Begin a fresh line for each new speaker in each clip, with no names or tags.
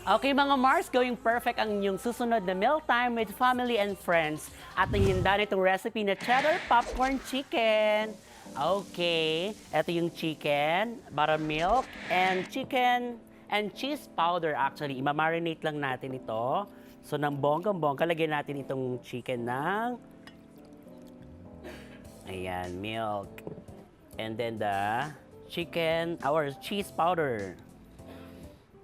Okay mga Mars, going perfect ang inyong susunod na mealtime with family and friends. At hihanda nitong recipe na Cheddar Popcorn Chicken. Okay, ito yung chicken, buttermilk, and chicken and cheese powder actually. Ima-marinate lang natin ito. So ng bonggang-bongga, lagyan natin itong chicken ng ayan, milk. And then the chicken, our cheese powder.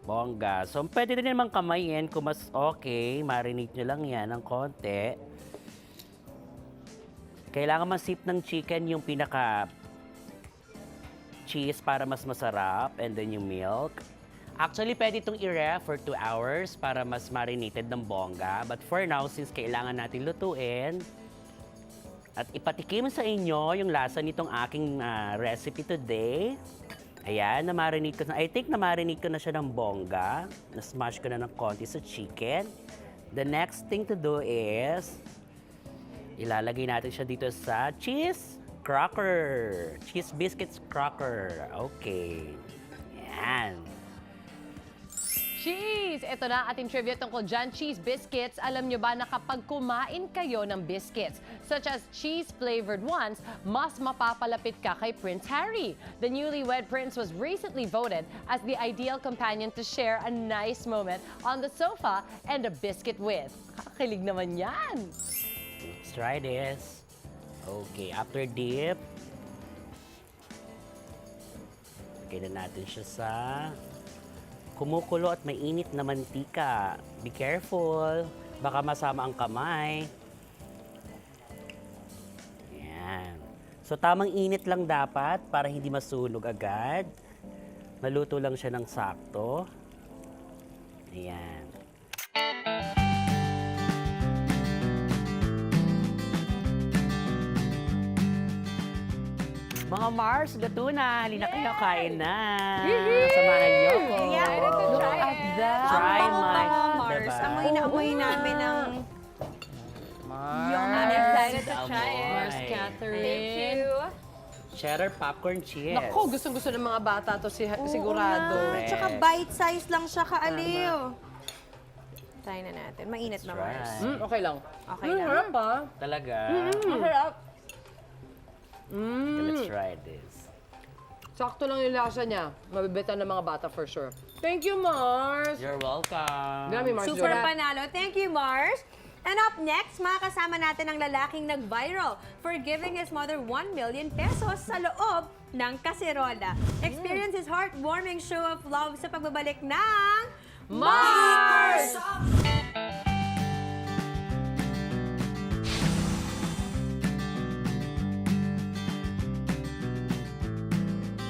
Bongga. So, pwede din naman kamayin kung mas okay. Marinate nyo lang yan ng konti. Kailangan masip ng chicken yung pinaka cheese para mas masarap. And then yung milk. Actually, pwede itong i-ref for 2 hours para mas marinated ng bongga. But for now, since kailangan natin lutuin, at ipatikim sa inyo yung lasa nitong aking recipe today. Ayan, na-marinate ko na. I think na-marinate ko na siya ng bongga. Na-smash ko na ng konti sa chicken. The next thing to do is, ilalagay natin siya dito sa cheese cracker. Cheese biscuits cracker. Okay. Ayan.
Cheese! Ito na ang ating trivia tungkol dyan. Cheese biscuits. Alam nyo ba na kapag kumain kayo ng biscuits, such as cheese-flavored ones, mas mapapalapit ka kay Prince Harry. The newlywed prince was recently voted as the ideal companion to share a nice moment on the sofa and a biscuit with. Kakakilig naman yan!
Let's try this. Okay, after dip, lagyan na natin siya sa kumukulo at mainit na mantika. Be careful. Baka masama ang kamay. Ayan. So, tamang init lang dapat para hindi masunog agad. Maluto lang siya ng sakto. Ayan. Mga Mars, luto na. Halina kayo, kain na. Samahan niyo ko.
Excited to try it.
Try my...
Mars.
Diba?
Amoy na amoy namin ng... Yum. I'm excited to try it.
Mars,
Catherine.
Thank you.
Cheddar Popcorn Chicken.
Naku, gustong-gusto ng mga bata to sigurado.
Correct.
Tsaka bite-size lang siya, kaaliw. Try na natin. Mainit na,
Try.
Mars.
Okay lang.
Okay lang.
Harap pa.
Talaga?
Masarap.
Okay, let's try this.
Sakto lang yung lasa niya. Mabibitan ng mga bata for sure. Thank you, Mars.
You're welcome.
Dami, Mars.
Super
Jola.
panalo. Thank you, Mars. And up next, makakasama natin ang lalaking nag-viral for giving his mother 1 million pesos sa loob ng kaserola. Experience his heartwarming show of love sa pagbabalik ng
Mars!